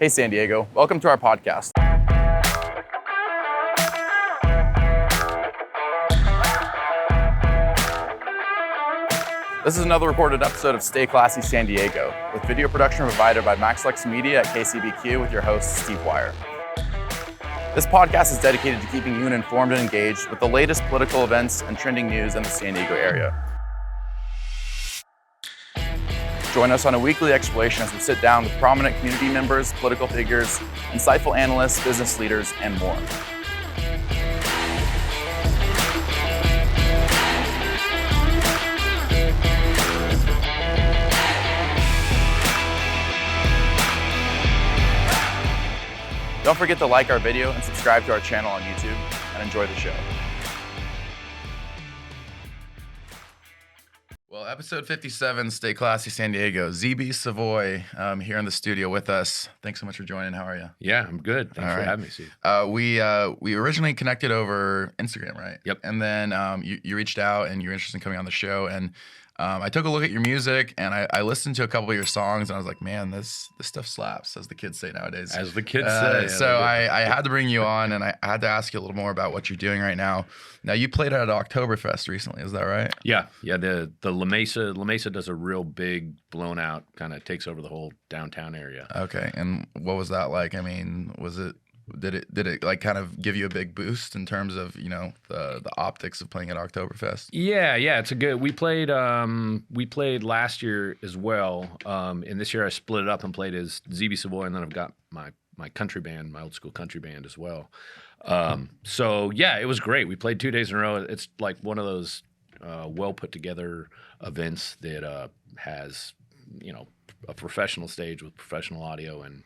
Hey San Diego, welcome to our podcast. This is another recorded episode of Stay Classy San Diego, with video production provided by MaxLex Media at KCBQ with your host, Steve Wire. This podcast is dedicated to keeping you informed and engaged with the latest political events and trending news in the San Diego area. Join us on a weekly exploration as we sit down with prominent community members, political figures, insightful analysts, business leaders, and more. Don't forget to like our video and subscribe to our channel on YouTube, and enjoy the show. Well, episode 57, Stay Classy San Diego. ZB Savoy here in the studio with us. Thanks so much for joining. How are you? Yeah, I'm good. Thanks for having me, Steve. We originally connected over Instagram, right? Yep. And then you reached out and you're interested in coming on the show. And I took a look at your music and I listened to a couple of your songs and I was like, man, this stuff slaps, as the kids say nowadays. As the kids say. So I had to bring you on and I had to ask you a little more about what you're doing right now. Now, you played at Oktoberfest recently, is that right? Yeah. The La Mesa does a real big, blown out, kind of takes over the whole downtown area. Okay, and what was that like? I mean, did it like kind of give you a big boost in terms of, you know, the optics of playing at Oktoberfest? Yeah, it's a good. We played last year as well, and this year I split it up and played as ZB Savoy, and then I've got my country band, my old school country band as well. So yeah, it was great. We played 2 days in a row. It's like one of those well put together events that has, you know, a professional stage with professional audio and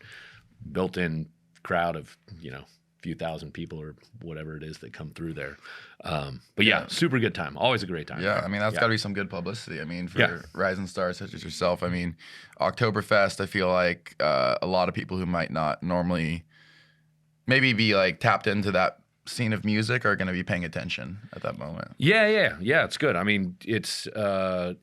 built in crowd of, you know, a few thousand people or whatever it is that come through there. But yeah, super good time. Always a great time. Yeah, I mean, that's got to be some good publicity. I mean, for rising stars such as yourself. I mean, Oktoberfest, I feel like a lot of people who might not normally maybe be like tapped into that scene of music are going to be paying attention at that moment. Yeah, it's good. I mean, it's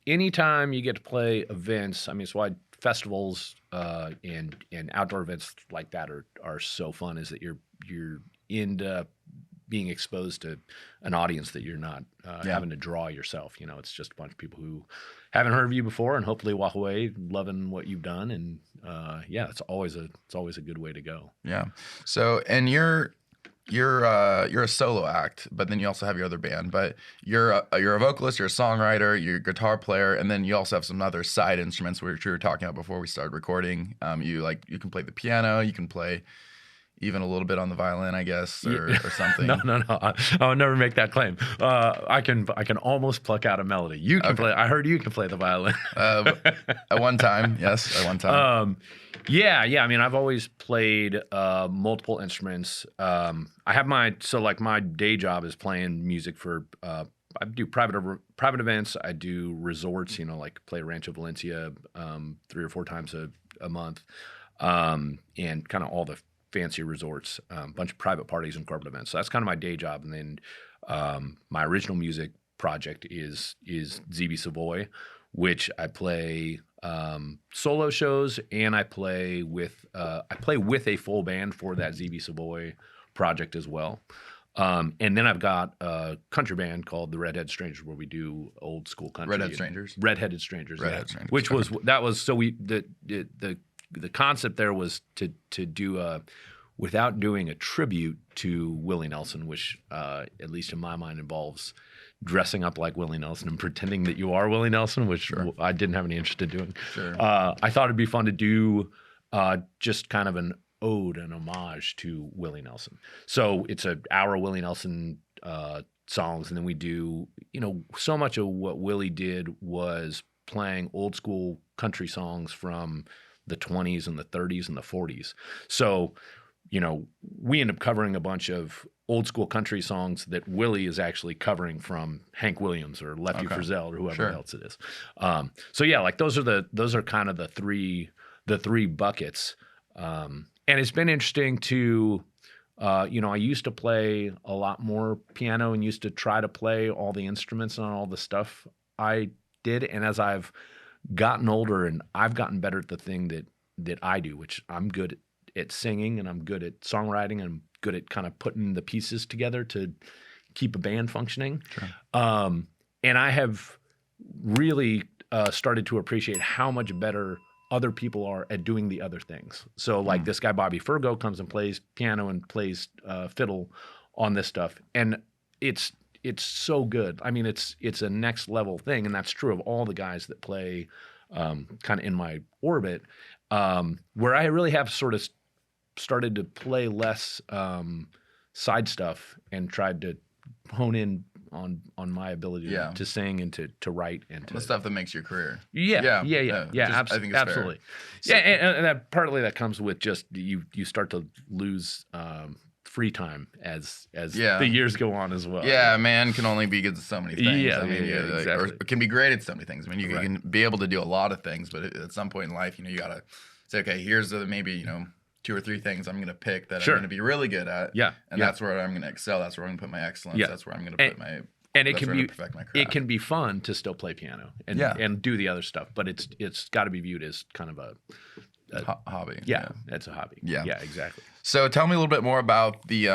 anytime you get to play events, I mean, it's why festivals and outdoor events like that are so fun, is that you're into being exposed to an audience that you're not having to draw yourself. You know, it's just a bunch of people who haven't heard of you before and hopefully walk away loving what you've done. And it's always a good way to go. Yeah. So, and you're a solo act, but then you also have your other band. But you're a vocalist, you're a songwriter, you're a guitar player, and then you also have some other side instruments which we were talking about before we started recording. You can play the piano, you can play even a little bit on the violin, I guess, or something. No. I'll never make that claim. I can almost pluck out a melody. You can play. I heard you can play the violin. At one time, yes. At one time. Yeah. I mean, I've always played multiple instruments. I have my day job is playing music for. I do private events. I do resorts. You know, like play Rancho Valencia 3 or 4 times a month, and kind of all the fancy resorts, a bunch of private parties and corporate events. So that's kind of my day job. And then my original music project is ZB Savoy, which I play solo shows, and I play with a full band for that ZB Savoy project as well. And then I've got a country band called the Redheaded Strangers, where we do old school country. Redheaded Strangers. Which was so we the concept there was to do without doing a tribute to Willie Nelson, which at least in my mind involves dressing up like Willie Nelson and pretending that you are Willie Nelson, which I didn't have any interest in doing. Sure. I thought it'd be fun to do just kind of an ode and homage to Willie Nelson. So it's an hour Willie Nelson songs, and then we do, you know, so much of what Willie did was playing old school country songs from the 20s and the 30s and the 40s. So, you know, we end up covering a bunch of old school country songs that Willie is actually covering from Hank Williams or Lefty Frizzell or whoever else it is. So yeah, like those are kind of the three buckets. And it's been interesting to, you know, I used to play a lot more piano and used to try to play all the instruments and all the stuff I did. And as I've gotten older and I've gotten better at the thing that I do, which I'm good at singing, and I'm good at songwriting, and I'm good at kind of putting the pieces together to keep a band functioning. Sure. And I have really started to appreciate how much better other people are at doing the other things. So like this guy, Bobby Fergo, comes and plays piano and plays fiddle on this stuff. And it's so good. I mean, it's a next level thing. And that's true of all the guys that play kind of in my orbit, where I really have sort of started to play less side stuff and tried to hone in on my ability to sing and to write and to the stuff that makes your career. Yeah. I think it's absolutely. Fair. And that partly that comes with just you start to lose free time as the years go on as well. Yeah, man can only be good at so many things. Exactly. Or can be great at so many things. I mean, you can be able to do a lot of things, but at some point in life, you gotta say, okay, here's maybe 2 or 3 things I'm going to pick that I'm going to be really good at. Yeah. And that's where I'm going to excel. That's where I'm going to put my excellence. Yeah. That's where I'm going to put my. And it can be perfect my craft. It can be fun to still play piano and do the other stuff, but it's got to be viewed as kind of a hobby. Yeah, it's a hobby. Yeah, exactly. So tell me a little bit more about the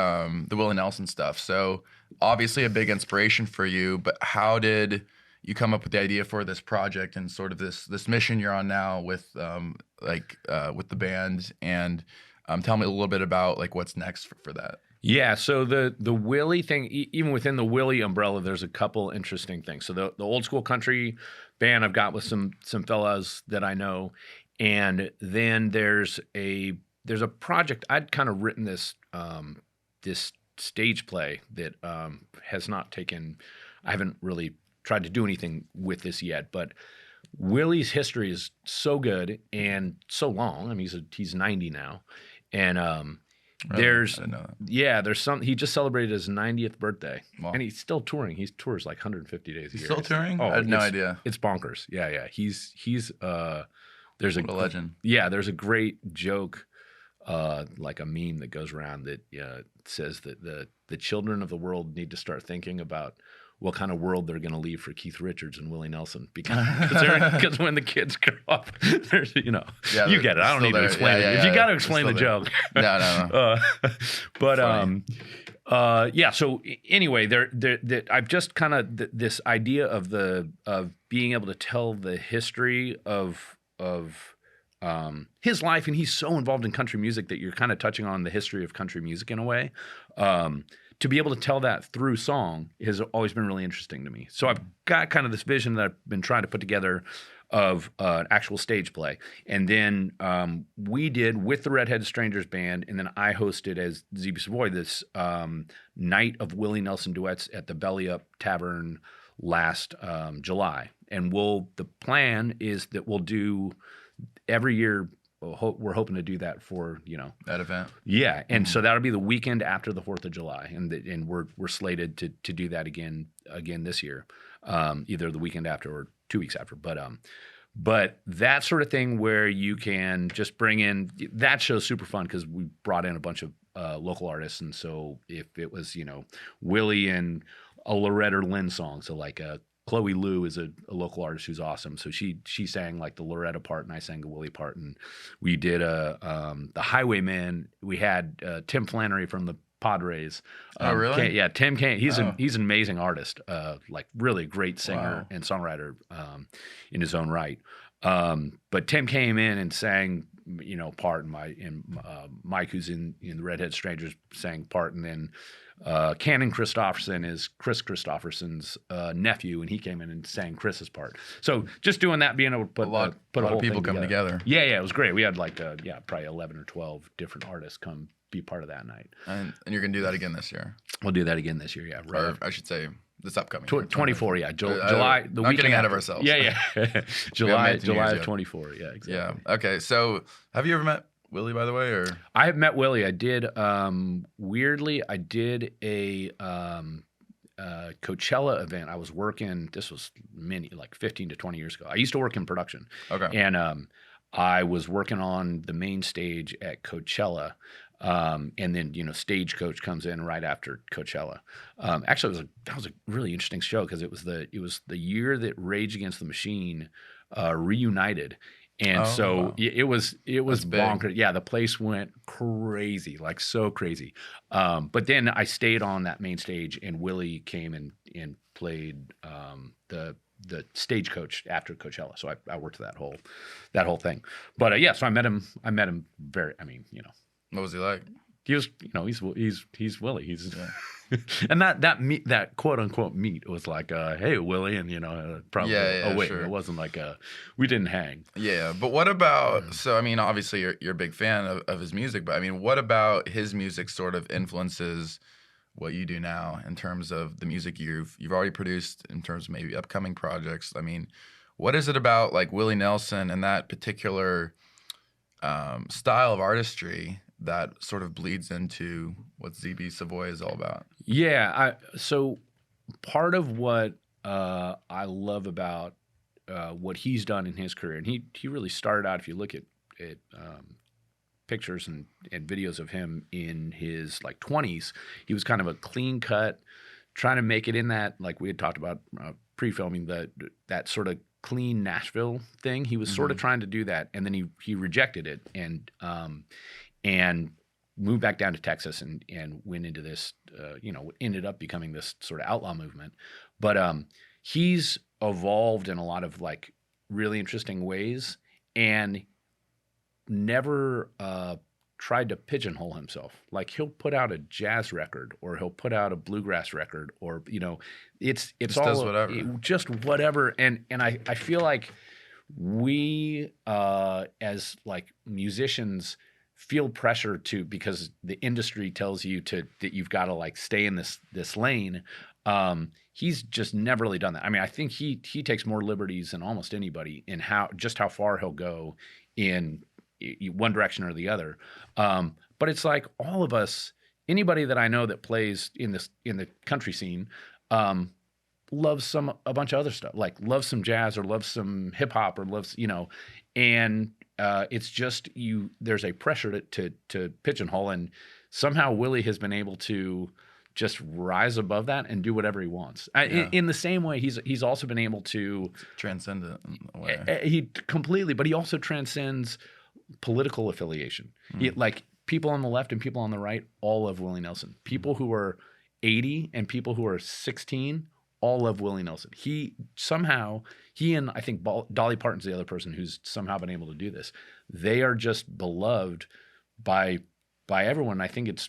Willie Nelson stuff. So obviously a big inspiration for you, but how did you come up with the idea for this project and sort of this mission you're on now with with the band? And tell me a little bit about what's next for that. Yeah, so the Willie thing, even within the Willie umbrella, there's a couple interesting things. So the old school country band I've got with some fellas that I know, and then there's a project I'd kind of written this stage play that has not taken. I haven't really tried to do anything with this yet, but Willie's history is so good and so long. I mean, he's 90 now, and Really? I didn't know that. he just celebrated his 90th birthday. Wow. And he's still touring. He tours like 150 days a year. Still touring? Oh, I had no idea. It's bonkers. Yeah. He's there's What a legend. Yeah, there's a great joke, like a meme that goes around that says that the children of the world need to start thinking about what kind of world they're going to leave for Keith Richards and Willie Nelson, because when the kids grow up, there's you get it. I don't need to explain it. If you got to explain the joke, no. But So anyway, I've just kind of this idea of being able to tell the history of his life, and he's so involved in country music that you're kind of touching on the history of country music in a way. To be able to tell that through song has always been really interesting to me. So I've got kind of this vision that I've been trying to put together of an actual stage play. And then we did with the Redheaded Strangers Band, and then I hosted as ZB Savoy this night of Willie Nelson duets at the Belly Up Tavern last July. And the plan is that we'll do every year. We're hoping to do that for that event. Yeah, and so that'll be the weekend after the 4th of July, and we're slated to do that again this year, either the weekend after or 2 weeks after. But that sort of thing where you can just bring in that show's super fun because we brought in a bunch of local artists, and so if it was Willie and a Loretta Lynn song, so like Chloe Lou is a local artist who's awesome. So she sang like the Loretta part, and I sang the Willie part. And we did the Highwayman. We had Tim Flannery from the Padres. Oh, really? Tim came. He's an amazing artist, like really great singer and songwriter in his own right. But Tim came in and sang, part, and Mike, who's in the Redhead Strangers, sang part, and then Cannon Christopherson is Chris Christopherson's nephew, and he came in and sang Chris's part. So just doing that, being able to put a lot of people come together. Yeah, it was great. We had probably 11 or 12 different artists come be part of that night. And you're gonna do that again this year. We'll do that again this year. Yeah, right. Or I should say this upcoming 24. Yeah, July. The weekend getting ahead of after. ourselves. Yeah. July of 24. Yeah, exactly. Yeah. Okay. So have you ever met Willie, by the way, or? I have met Willie. I did, weirdly, I did a Coachella event. I was working, this was 15 to 20 years ago. I used to work in production. Okay. And I was working on the main stage at Coachella. And then, Stagecoach comes in right after Coachella. Actually, that was a really interesting show because it was the year that Rage Against the Machine reunited. And so wow. it was That's big. bonkers. Yeah, the place went crazy, like so crazy. But then I stayed on that main stage, and Willie came and played the stagecoach after Coachella. So I worked that whole thing. But yeah, so I met him very. I mean, What was he like? he was, he's Willie. He's and that quote unquote meet was like, hey Willie, and probably sure. It wasn't like we didn't hang. Yeah, but what about? So I mean, obviously you're a big fan of his music, but I mean, what about his music sort of influences what you do now in terms of the music you've already produced, in terms of maybe upcoming projects? I mean, what is it about like Willie Nelson and that particular style of artistry that sort of bleeds into what ZB Savoy is all about? Yeah, so part of what I love about what he's done in his career, and he really started out, if you look at pictures and videos of him in his like 20s, he was kind of a clean cut, trying to make it in that, like we had talked about pre-filming, that sort of clean Nashville thing. He was sort of trying to do that, and then he rejected it and moved back down to Texas and went into this, ended up becoming this sort of outlaw movement. But he's evolved in a lot of like really interesting ways, and never tried to pigeonhole himself. Like he'll put out a jazz record, or he'll put out a bluegrass record, or it's Just all does whatever. just whatever. And I feel like we as like musicians feel pressure to, because the industry tells you that you've got to like stay in this lane. He's just never really done that. I mean, I think he takes more liberties than almost anybody in how far he'll go in one direction or the other. But it's like all of us, anybody that I know that plays in the country scene, loves a bunch of other stuff, like loves some jazz or loves some hip hop or loves, and it's just there's a pressure to pigeonhole, and somehow Willie has been able to just rise above that and do whatever he wants. In the same way, he's also been able to transcend it in a way. He completely, but he also transcends political affiliation. Like people on the left and people on the right all love Willie Nelson. People who are 80 and people who are 16 all love Willie Nelson. He and I think Dolly Parton's the other person who's somehow been able to do this. They are just beloved by everyone. I think it's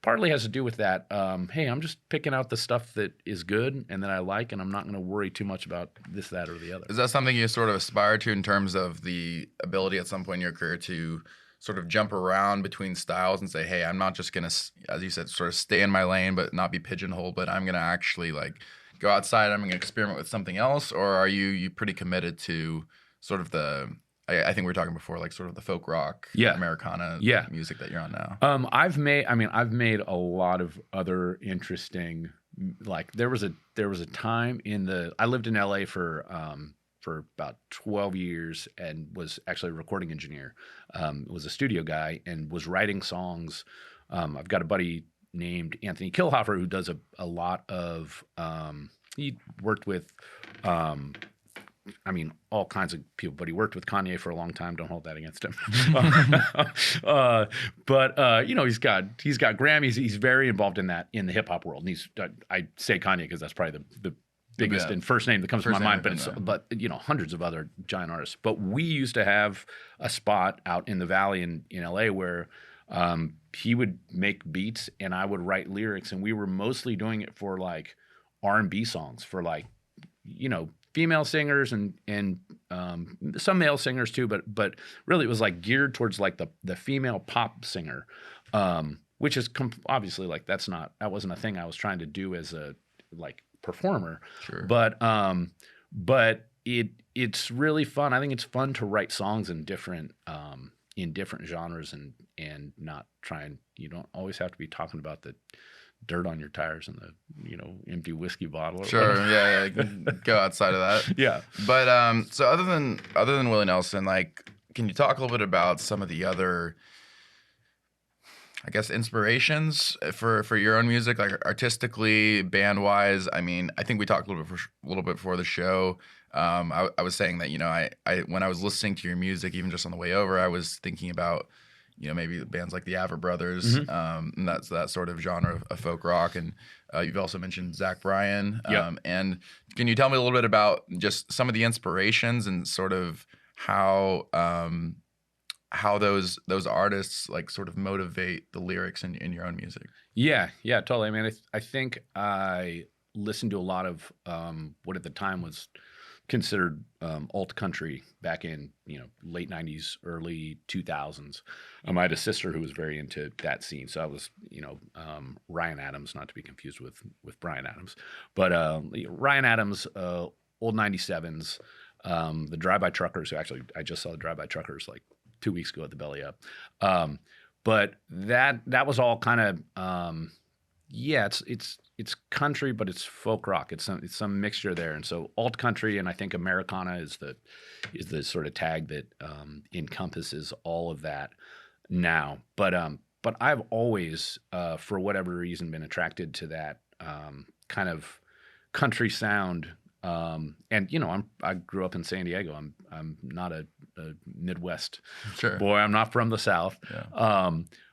partly has to do with that. Hey, I'm just picking out the stuff that is good and that I like, and I'm not going to worry too much about this, that, or the other. Is that something you sort of aspire to in terms of the ability at some point in your career to sort of jump around between styles and say, hey, I'm not just going to, as you said, sort of stay in my lane but not be pigeonholed, but I'm going to actually like go outside, I'm going to experiment with something else? Or are you pretty committed to sort of I think we were talking before, like sort of the folk rock, Americana music that you're on now? I've made a lot of other interesting, like there was a time I lived in LA for about 12 years and was actually a recording engineer, was a studio guy and was writing songs. I've got a buddy named Anthony Kilhofer who does a lot of, he worked with, all kinds of people, but he worked with Kanye for a long time. Don't hold that against him. But he's got Grammys. He's very involved in the hip hop world. And I say Kanye because that's probably the biggest and first name that comes to my mind. But hundreds of other giant artists. But we used to have a spot out in the Valley in LA where he would make beats and I would write lyrics, and we were mostly doing it for like R&B songs for like female singers and some male singers too, but really it was like geared towards like the female pop singer, which is obviously like that wasn't a thing I was trying to do as a like performer. Sure. But it's really fun. I think it's fun to write songs in different genres and not try and you don't always have to be talking about the dirt on your tires and the empty whiskey bottle. Sure, yeah, go outside of that. Yeah, but so other than Willie Nelson, like, can you talk a little bit about some of the other, I guess, inspirations for your own music, like artistically, band wise? I mean, I think we talked a little bit before the show. I was saying that, I when I was listening to your music, even just on the way over, I was thinking about, maybe bands like the Avett Brothers, and that's that sort of genre of folk rock. And you've also mentioned Zach Bryan. Yep. And can you tell me a little bit about just some of the inspirations and sort of how those artists like sort of motivate the lyrics in your own music? Yeah, totally. I mean, I think I listened to a lot of what at the time was considered alt country back in late 90s, early 2000s. I had a sister who was very into that scene, so I was Ryan Adams, not to be confused with Bryan Adams, but Ryan Adams, old 97s, the Drive-By Truckers, who actually I just saw the Drive-By Truckers like 2 weeks ago at the Belly Up. But that was all kind of it's country, but it's folk rock. It's some mixture there. And so alt country, and I think Americana is the sort of tag that encompasses all of that now. But I've always, for whatever reason, been attracted to that kind of country sound. And I grew up in San Diego. I'm not a Midwest boy. I'm not from the South. Yeah.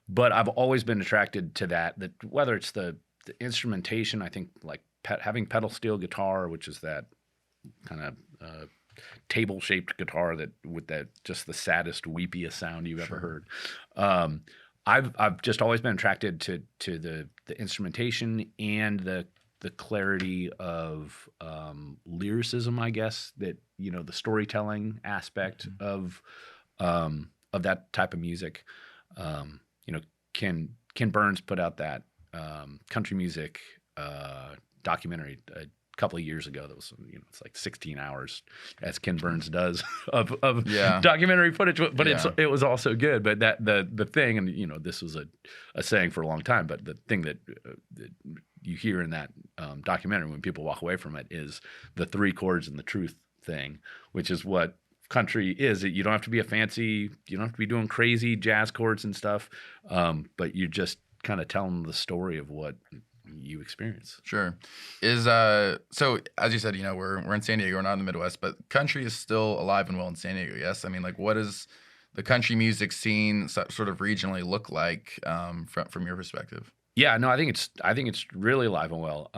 But I've always been attracted to that whether it's the instrumentation, I think like having pedal steel guitar, which is that kind of table shaped guitar with that just the saddest, weepiest sound you've ever heard. I've just always been attracted to the instrumentation and the clarity of lyricism, I guess, that the storytelling aspect of that type of music. Ken Burns put out that country music documentary a couple of years ago that was it's like 16 hours, as Ken Burns does, of documentary footage, but it was also good. But that the thing, and this was a saying for a long time, but the thing that you hear in that documentary when people walk away from it is the three chords and the truth thing, which is what country is. You don't have to be you don't have to be doing crazy jazz chords and stuff, but you're just kind of telling the story of what you experience. Sure. So as you said, we're in San Diego, we're not in the Midwest, but country is still alive and well in San Diego. Yes. I mean, like, what does the country music scene sort of regionally look like from your perspective? Yeah, no, I think it's really alive and well.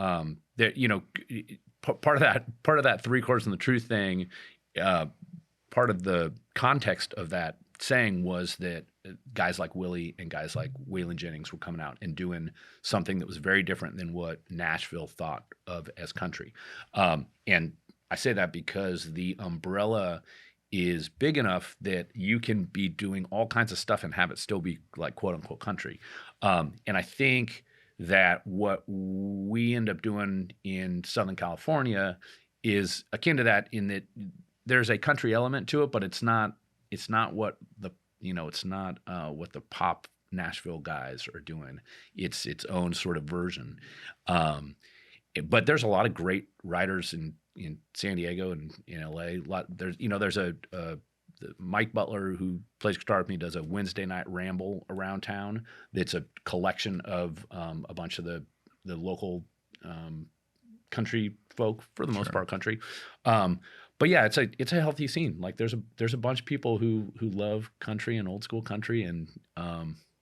Part of that three chords and the truth thing, part of the context of that saying was that guys like Willie and guys like Waylon Jennings were coming out and doing something that was very different than what Nashville thought of as country. And I say that because the umbrella is big enough that you can be doing all kinds of stuff and have it still be like quote unquote country. And I think that what we end up doing in Southern California is akin to that, in that there's a country element to it, but it's not what the pop Nashville guys are doing. It's its own sort of version. But there's a lot of great writers in San Diego and in LA. There's Mike Butler, who plays guitar with me, does a Wednesday night ramble around town. That's a collection of a bunch of the local country folk, for the most part, country. But yeah, it's a healthy scene. Like there's a bunch of people who love country and old school country, and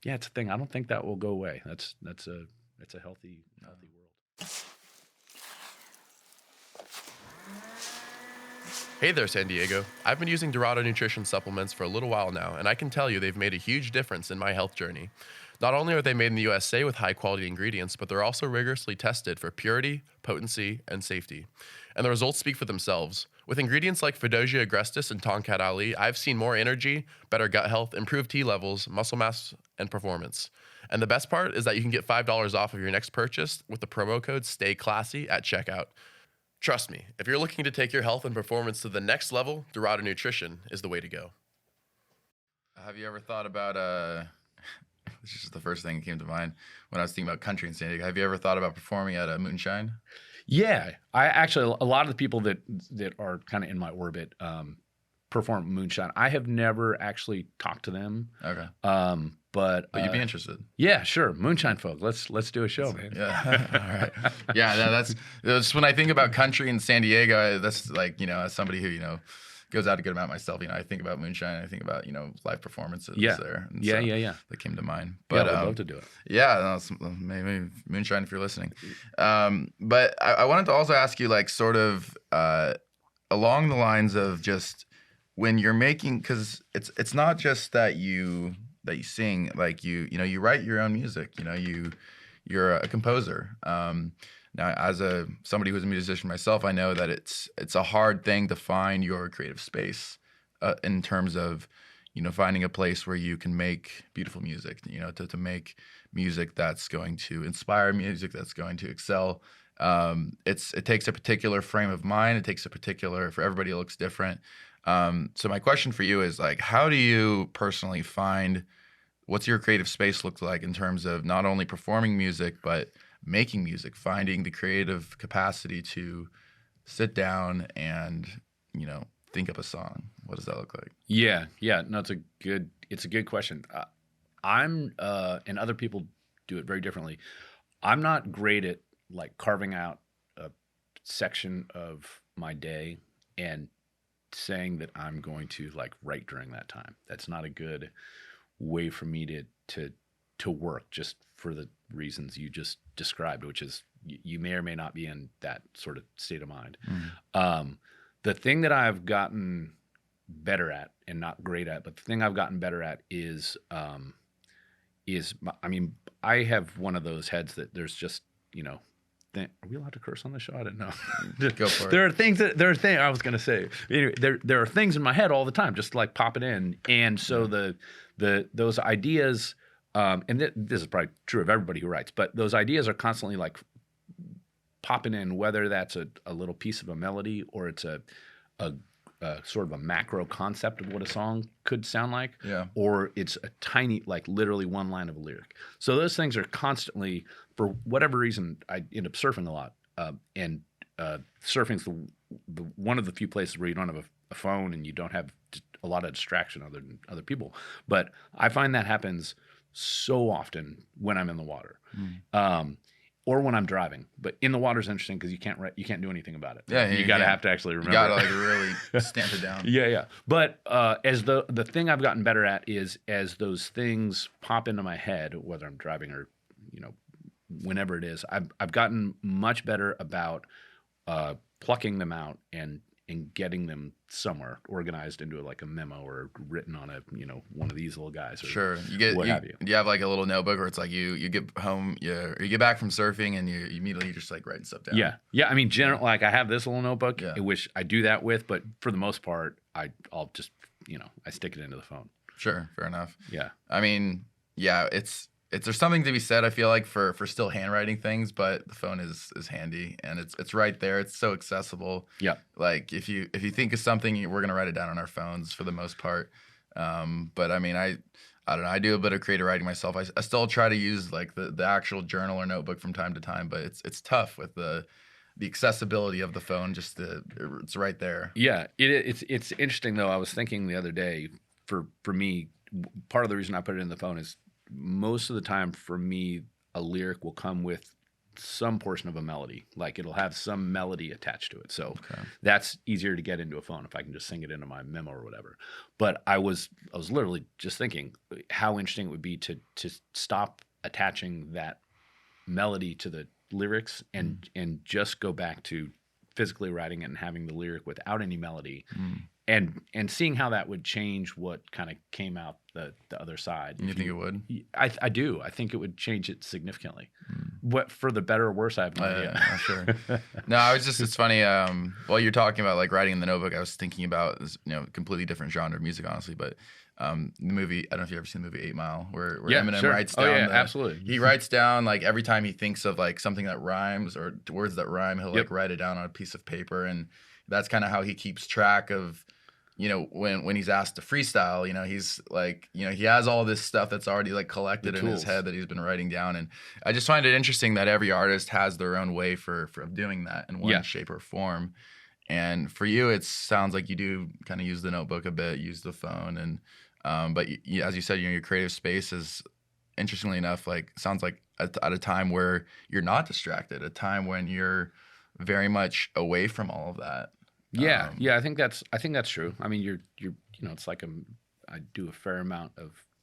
it's a thing. I don't think that will go away. It's a healthy world. Hey there, San Diego. I've been using Dorado nutrition supplements for a little while now, and I can tell you they've made a huge difference in my health journey. Not only are they made in the USA with high-quality ingredients, but they're also rigorously tested for purity, potency, and safety. And the results speak for themselves. With ingredients like Fidosia agrestis and Tonkat Ali, I've seen more energy, better gut health, improved T levels, muscle mass, and performance. And the best part is that you can get $5 off of your next purchase with the promo code STAYCLASSY at checkout. Trust me, if you're looking to take your health and performance to the next level, Dorado Nutrition is the way to go. Have you ever thought about, this is just the first thing that came to mind when I was thinking about country in San Diego. Have you ever thought about performing at Moonshine? Yeah, I actually, a lot of the people that are kind of in my orbit perform Moonshine. I have never actually talked to them. Okay. But you'd be interested. Yeah, sure. Moonshine folk. Let's do a show, man. Yeah. All right. Yeah, that's when I think about country in San Diego, that's like, as somebody who, goes out a good amount myself, I think about moonshine, I think about, live performances there. And yeah. That came to mind. But But I'd love to do it. yeah, maybe moonshine if you're listening. But I wanted to also ask you, like, sort of along the lines of just when you're making, because it's not just that you sing, like you write your own music, you're a composer. Now, as somebody who's a musician myself, I know that it's a hard thing to find your creative space in terms of, finding a place where you can make beautiful music, to make music that's going to inspire, music that's going to excel. It takes a particular frame of mind. It takes for everybody it looks different. So my question for you is, like, how do you personally find, what's your creative space look like in terms of not only performing music, but making music, finding the creative capacity to sit down and, think up a song? What does that look like? Yeah. No, it's a good question. I'm, and other people do it very differently. I'm not great at, like, carving out a section of my day and saying that I'm going to, like, write during that time. That's not a good way for me to work, just for the reasons you just described, which is you may or may not be in that sort of state of mind. The thing that I've gotten better at, and not great at, but the thing I've gotten better at is I mean, I have one of those heads that there's just, are we allowed to curse on the show? I don't know. Go for it. There are things I was going to say. Anyway, there are things in my head all the time, just like popping in. And so those ideas, and this is probably true of everybody who writes, but those ideas are constantly, like, popping in, whether that's a little piece of a melody or it's a sort of a macro concept of what a song could sound like, or it's a tiny, like, literally one line of a lyric. So those things are constantly, for whatever reason, I end up surfing a lot, and surfing's the one of the few places where you don't have a phone and you don't have a lot of distraction other than other people. But I find that happens so often when I'm in the water. Or when I'm driving, but in the water is interesting because you can't do anything about it. Yeah, you gotta have to actually remember. You gotta, like, really stamp it down. Yeah. But as the thing I've gotten better at is, as those things pop into my head, whether I'm driving or whenever it is, I've gotten much better about plucking them out and getting them somewhere organized into like a memo or written on one of these little guys. Or sure. have you. You have, like, a little notebook where it's like you get home, you get back from surfing and you immediately just, like, writing stuff down. Yeah. I mean, generally, like, I have this little notebook, which I do that with, but for the most part, I'll just I stick it into the phone. Sure, fair enough. Yeah. I mean, yeah, there's something to be said, I feel like, for still handwriting things, but the phone is handy and it's right there. It's so accessible. Yeah. Like, if you think of something, we're gonna write it down on our phones for the most part. But I mean, I don't know. I do a bit of creative writing myself. I still try to use, like, the actual journal or notebook from time to time, but it's tough with the accessibility of the phone. Just it's right there. Yeah. It's interesting though. I was thinking the other day, for me, part of the reason I put it in the phone is, most of the time for me, a lyric will come with some portion of a melody. Like, it'll have some melody attached to it. So that's easier to get into a phone if I can just sing it into my memo or whatever. But I was literally just thinking how interesting it would be to stop attaching that melody to the lyrics and just go back to physically writing it and having the lyric without any melody. And seeing how that would change what kind of came out the other side. You think it would? I do. I think it would change it significantly. What, for the better or worse, I have no idea. Yeah, sure. No, it's funny. While you're talking about, like, writing in the notebook, I was thinking about this, completely different genre of music, honestly. But the movie, I don't know if you've ever seen the movie 8 Mile, where Eminem writes down. Absolutely. He writes down, like, every time he thinks of, like, something that rhymes or words that rhyme, he'll like write it down on a piece of paper, and that's kind of how he keeps track of. When he's asked to freestyle, he's like, he has all this stuff that's already, like, collected in his head that he's been writing down. And I just find it interesting that every artist has their own way for doing that in one shape or form. And for you, it sounds like you do kind of use the notebook a bit, use the phone. And But as you said, your creative space is, interestingly enough, like sounds like at a time where you're not distracted, a time when you're very much away from all of that. Yeah, I think that's true. I mean, you're it's like I do a fair amount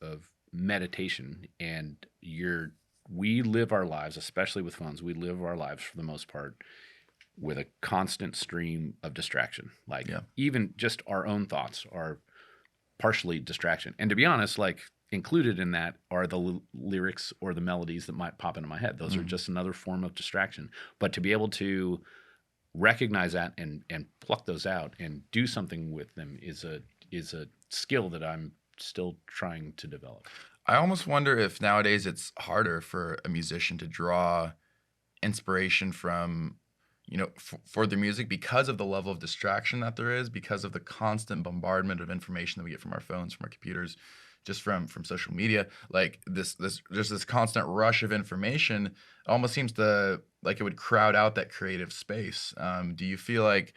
of meditation, and we live our lives, especially with phones. We live our lives for the most part with a constant stream of distraction. Like even just our own thoughts are partially distraction. And to be honest, like included in that are the lyrics or the melodies that might pop into my head. Those are just another form of distraction. But to be able to recognize that and pluck those out and do something with them is a skill that I'm still trying to develop. I almost wonder if nowadays it's harder for a musician to draw inspiration from, for the music because of the level of distraction that there is, because of the constant bombardment of information that we get from our phones, from our computers, just from social media. Like this constant rush of information almost seems to like it would crowd out that creative space. Do you feel like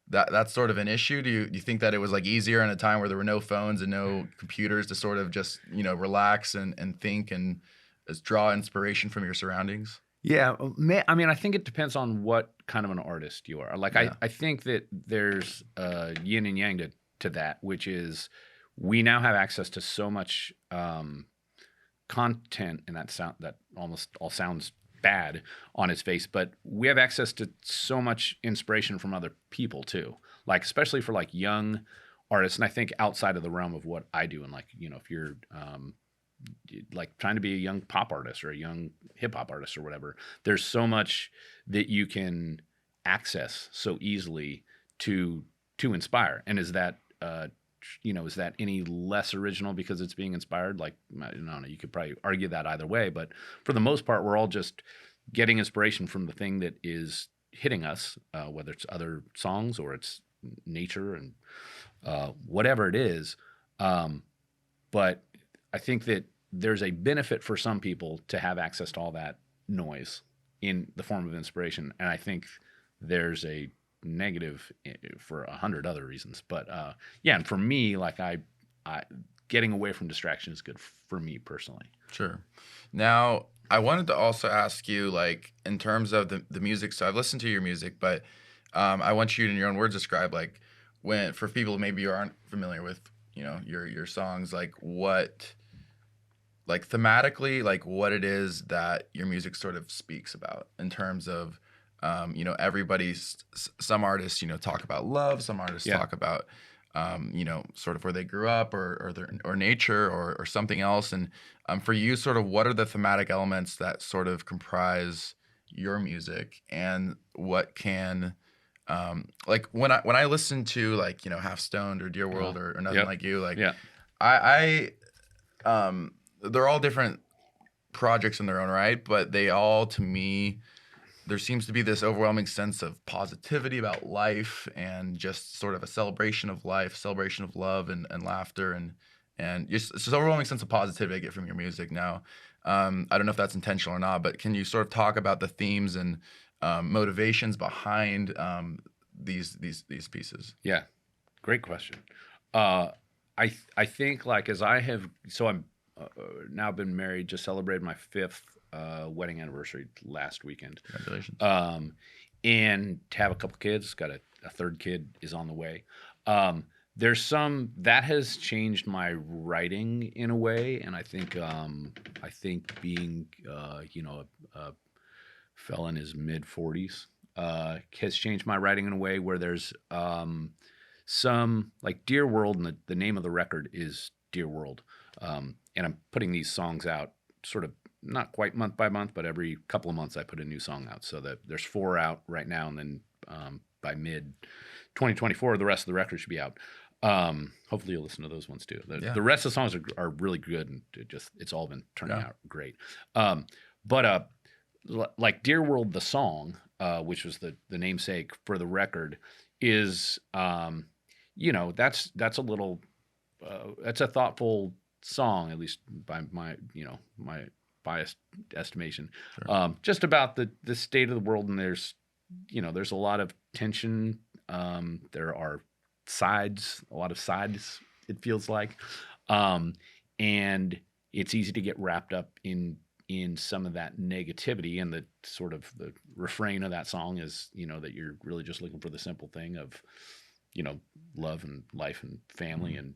that's sort of an issue? Do you think that it was like easier in a time where there were no phones and no computers to sort of just relax and think and draw inspiration from your surroundings? Yeah, I mean, I think it depends on what kind of an artist you are. Like, I think that there's yin and yang to that, which is we now have access to so much content, and that almost all sounds bad on its face, but we have access to so much inspiration from other people too. Like, especially for like young artists, and I think outside of the realm of what I do, and like if you're like trying to be a young pop artist or a young hip hop artist or whatever, there's so much that you can access so easily to inspire. And is that is that any less original because it's being inspired? Like, I don't know, you could probably argue that either way, but for the most part, we're all just getting inspiration from the thing that is hitting us, whether it's other songs or it's nature and whatever it is. But I think that there's a benefit for some people to have access to all that noise in the form of inspiration. And I think there's a negative for 100 other reasons. But and for me, like I getting away from distraction is good for me personally. Sure. Now, I wanted to also ask you, like, in terms of the music. So I've listened to your music, but I want you, in your own words, describe like when, for people who maybe aren't familiar with your songs, like what, like thematically, like what it is that your music sort of speaks about in terms of everybody's, some artists talk about love, some artists talk about sort of where they grew up or nature or something else. And for you, sort of what are the thematic elements that sort of comprise your music, and what can like when I listen to like Half Stoned or Dear World or Nothing Like You, like I they're all different projects in their own right, but they all, to me, there seems to be this overwhelming sense of positivity about life and just sort of a celebration of life, celebration of love and laughter and just it's this overwhelming sense of positivity I get from your music. Now, I don't know if that's intentional or not, but can you sort of talk about the themes and motivations behind these pieces? Yeah, great question. I think like as I have, so I'm now been married, just celebrated my 5th wedding anniversary last weekend. Congratulations. And to have a couple kids, got a 3rd kid is on the way. There's some that has changed my writing in a way, and I think being a fella in his mid 40s has changed my writing in a way where there's some like Dear World, and the name of the record is Dear World, and I'm putting these songs out sort of not quite month by month, but every couple of months I put a new song out. So that there's 4 out right now, and then by mid 2024, the rest of the record should be out. Hopefully you'll listen to those ones too. The rest of the songs are really good, and it's all been turning out great. But like Dear World, the song, which was the namesake for the record, is that's a little that's a thoughtful song, at least by my biased estimation, just about the state of the world. And there's a lot of tension. There are a lot of sides, it feels like. And it's easy to get wrapped up in some of that negativity, and the sort of the refrain of that song is, that you're really just looking for the simple thing of, love and life and family and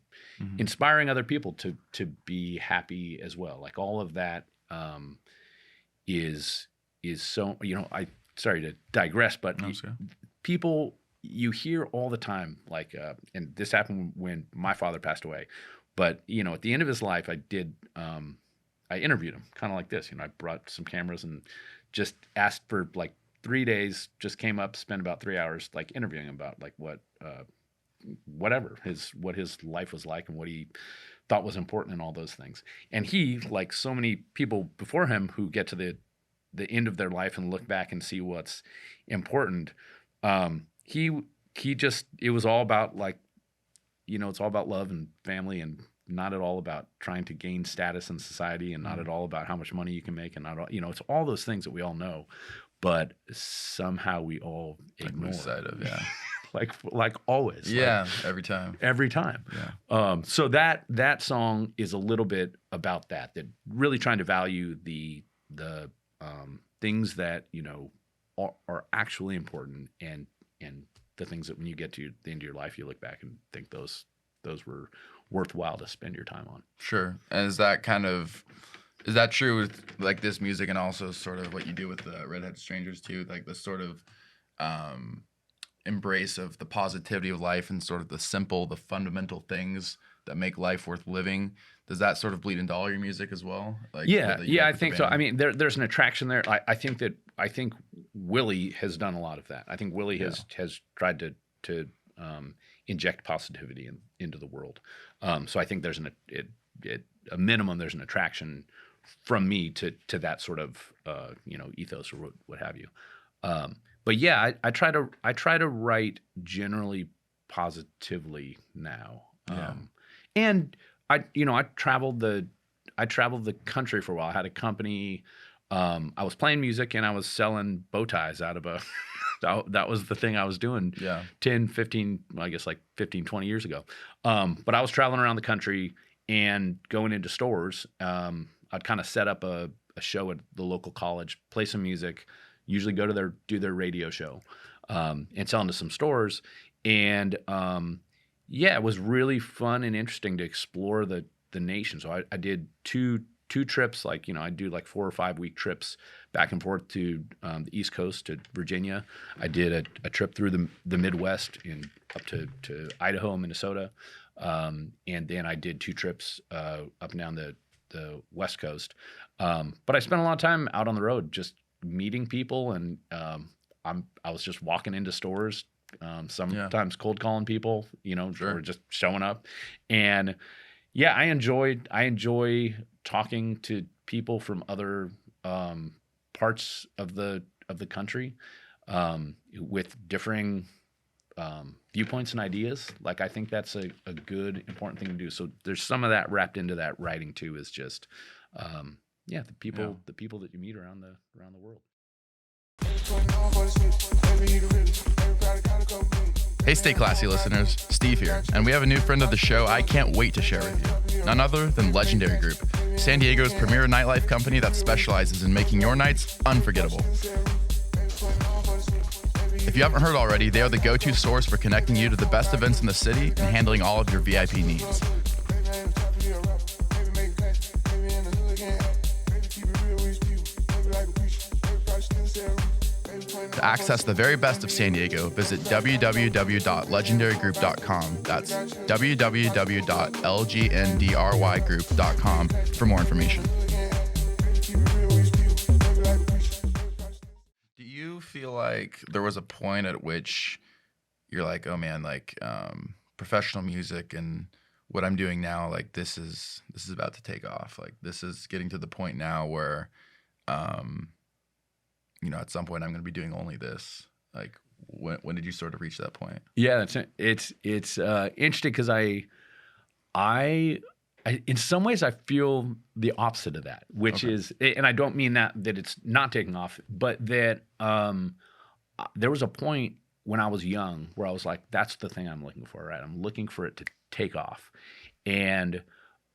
inspiring other people to be happy as well. Like all of that is so, sorry to digress, but people, you hear all the time, like, and this happened when my father passed away, but, at the end of his life, I interviewed him kind of like this. I brought some cameras and just asked for like 3 days, just came up, spent about 3 hours like interviewing him about like whatever what his life was like and what he thought was important and all those things. And he, like so many people before him who get to the end of their life and look back and see what's important, he just, it was all about like, it's all about love and family and not at all about trying to gain status in society and not at all about how much money you can make and not all, it's all those things that we all know, but somehow we all ignore. like always. Yeah, every time. Yeah. So that song is a little bit about that really trying to value the things that, are actually important and the things that when you get to the end of your life, you look back and think those were worthwhile to spend your time on. Sure. And is that true with like this music and also sort of what you do with the Redhead Strangers too? Like the sort of embrace of the positivity of life and sort of the fundamental things that make life worth living. Does that sort of bleed into all your music as well? Like, I think so. I mean, there's an attraction there. I think Willie has done a lot of that. I think Willie has tried to inject positivity into the world. So I think there's a minimum. There's an attraction from me to that sort of ethos or what have you. But yeah, I try to write generally positively now. And I traveled the country for a while. I had a company. I was playing music and I was selling bow ties out of a. That was the thing I was doing 10, 15, I guess like 15, 20 years ago. But I was traveling around the country and going into stores. I'd kind of set up a show at the local college, play some music, usually go to do their radio show, and sell into some stores. And it was really fun and interesting to explore the nation. So I did two trips, like, I do like 4 or 5 week trips back and forth to the East Coast to Virginia. I did a trip through the Midwest up to Idaho and Minnesota. And then I did 2 trips up and down the West Coast. But I spent a lot of time out on the road just meeting people, and I was just walking into stores, sometimes cold calling people, or just showing up. And yeah, I enjoy talking to people from other parts of the country with differing viewpoints and ideas. Like, I think that's a good, important thing to do. So there's some of that wrapped into that writing too, is just the people that you meet around the world. Hey, Stay Classy listeners, Steve here, and we have a new friend of the show I can't wait to share with you. None other than Legendary Group, San Diego's premier nightlife company that specializes in making your nights unforgettable. If you haven't heard already, they are the go-to source for connecting you to the best events in the city and handling all of your VIP needs. To access the very best of San Diego, visit www.legendarygroup.com. That's www.lgndrygroup.com for more information. Do you feel like there was a point at which you're like, oh man, like professional music and what I'm doing now, like this is about to take off. Like this is getting to the point now where at some point I'm going to be doing only this. Like, when did you sort of reach that point? Yeah, it's interesting because I in some ways I feel the opposite of that, which is, and I don't mean that it's not taking off, but that there was a point when I was young where I was like, that's the thing I'm looking for, right? I'm looking for it to take off, and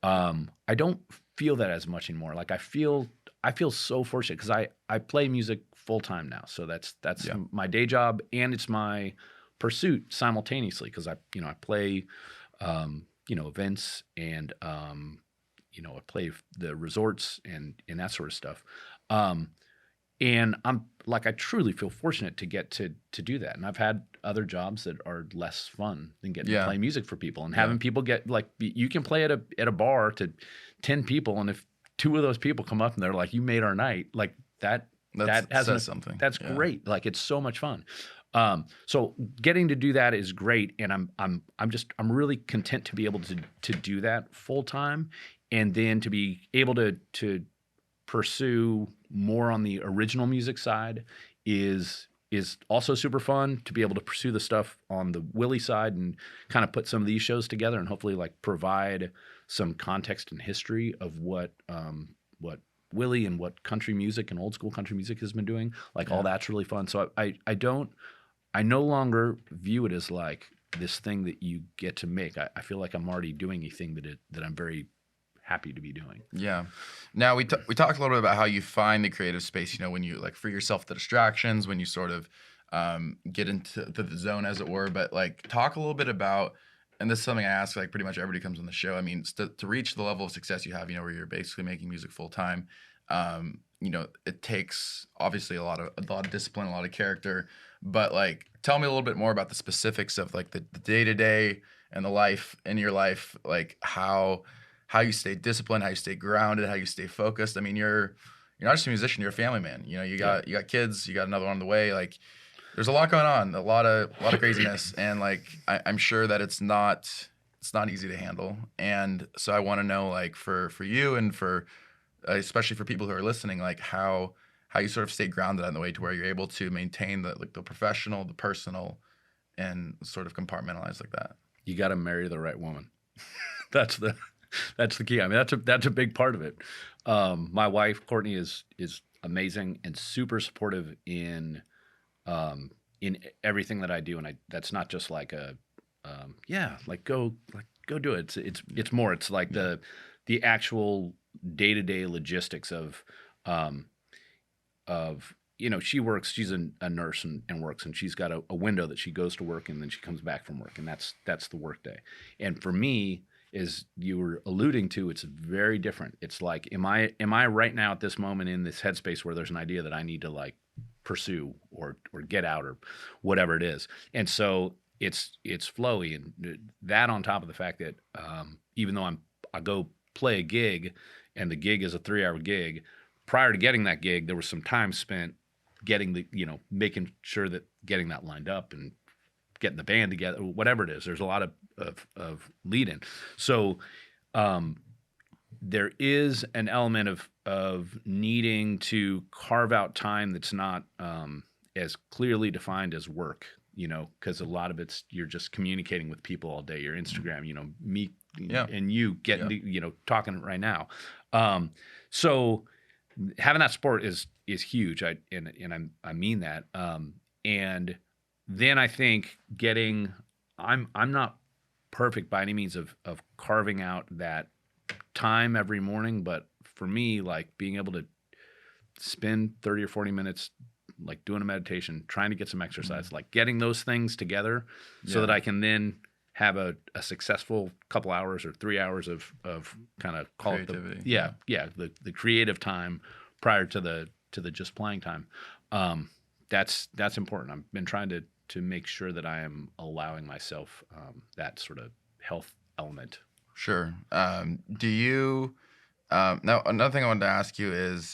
I don't feel that as much anymore. Like I feel so fortunate because I play music full time now. So that's my day job and it's my pursuit simultaneously because I play events and I play the resorts and that sort of stuff. And I'm like I truly feel fortunate to get to do that. And I've had other jobs that are less fun than getting to play music for people and having people get like you can play at a bar to 10 people and if 2 of those people come up and they're like you made our night like that says something. That's great. Like it's so much fun. So getting to do that is great, and I'm really content to be able to do that full time, and then to be able to pursue more on the original music side is also super fun. To be able to pursue the stuff on the Willie side and kind of put some of these shows together and hopefully like provide some context and history of what Willie and what country music and old school country music has been doing. Like all that's really fun. So I no longer view it as like this thing that you get to make. I feel like I'm already doing a thing that I'm very happy to be doing. Yeah. Now we talked a little bit about how you find the creative space, when you like free yourself the distractions, when you sort of get into the zone as it were, but like talk a little bit about, and this is something I ask like pretty much everybody comes on the show. I mean, to reach the level of success you have, where you're basically making music full time, it takes obviously a lot of discipline, a lot of character, but like tell me a little bit more about the specifics of like the day-to-day and the life in your life, like how you stay disciplined, how you stay grounded, how you stay focused. I mean, you're not just a musician, you're a family man. You got kids, you got another one on the way. Like there's a lot going on, a lot of craziness, and like I'm sure that it's not easy to handle. And so I want to know, like for you and for especially for people who are listening, like how you sort of stay grounded on the way to where you're able to maintain the professional, the personal, and sort of compartmentalize like that. You got to marry the right woman. That's the key. I mean, that's a big part of it. My wife Courtney is amazing and super supportive in everything that I do, and that's not just like a go do it. It's more. It's like the actual day-to-day logistics of she works. She's a nurse and works, and she's got a window that she goes to work, and then she comes back from work, and that's the work day. And for me, as you were alluding to, it's very different. It's like, am I right now at this moment in this headspace where there's an idea that I need to like pursue or get out or whatever it is, and so it's flowy, and that on top of the fact that even though I go play a gig, and the gig is a 3-hour gig. Prior to getting that gig, there was some time spent getting making sure that getting that lined up and getting the band together, whatever it is. There's a lot of lead in. So there is an element of needing to carve out time that's not as clearly defined as work, because a lot of it's you're just communicating with people all day. Your Instagram, me and you getting talking right now. So having that support is huge. I mean that. And then I think I'm not perfect by any means of carving out that time every morning, but for me, like being able to spend 30 or 40 minutes like doing a meditation, trying to get some exercise, like getting those things together so that I can then have a successful couple hours or 3 hours of kind of call creativity. It the creative time prior to the just playing time. That's important. I've been trying to make sure that I am allowing myself that sort of health element. Sure. Do you now another thing I wanted to ask you is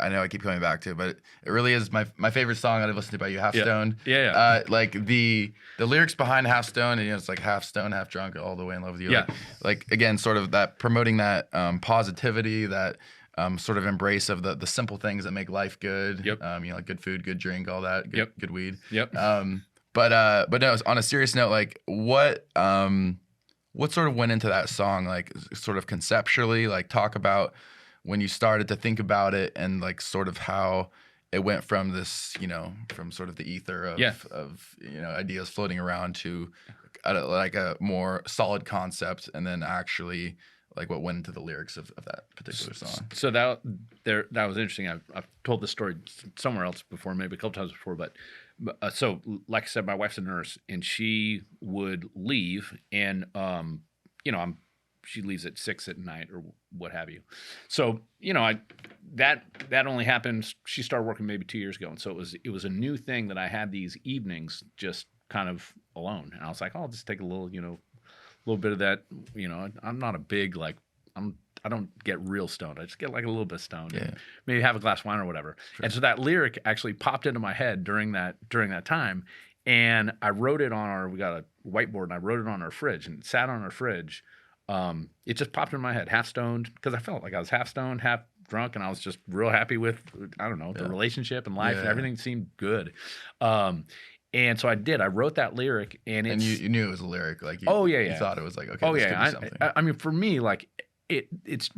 I know I keep coming back to it, but it really is my favorite song I've listened to by you, Half Stoned. Yeah. Like the lyrics behind Half Stoned, and it's like half stoned, half drunk, all the way in love with you. Yeah. Like again, sort of that promoting that positivity, that sort of embrace of the simple things that make life good. Yep. Like good food, good drink, all that. Good weed. Yep. But no, on a serious note, like what sort of went into that song, like sort of conceptually, like talk about when you started to think about it and like sort of how it went from this, from sort of the ether of ideas floating around to like a more solid concept, and then actually like what went into the lyrics of that particular song. So that was interesting. I've told this story somewhere else before, maybe a couple times before, but so like I said, my wife's a nurse, and she would leave, and she leaves at 6 at night or what have you. So that only happened. She started working maybe 2 years ago, and so it was a new thing that I had these evenings just kind of alone, and I was like, oh, I'll just take a little bit of that. I'm not a big I don't get real stoned. I just get like a little bit stoned. And maybe have a glass of wine or whatever. Sure. And so that lyric actually popped into my head during that time. And I wrote it on we got a whiteboard, and I wrote it on our fridge, and it sat on our fridge. It just popped in my head, half stoned, because I felt like I was half stoned, half drunk, and I was just real happy with, I don't know, the relationship and life, and everything seemed good. And so I did. I wrote that lyric, and you knew it was a lyric, like you thought it was like, okay, this could be something. I mean, for me, like it's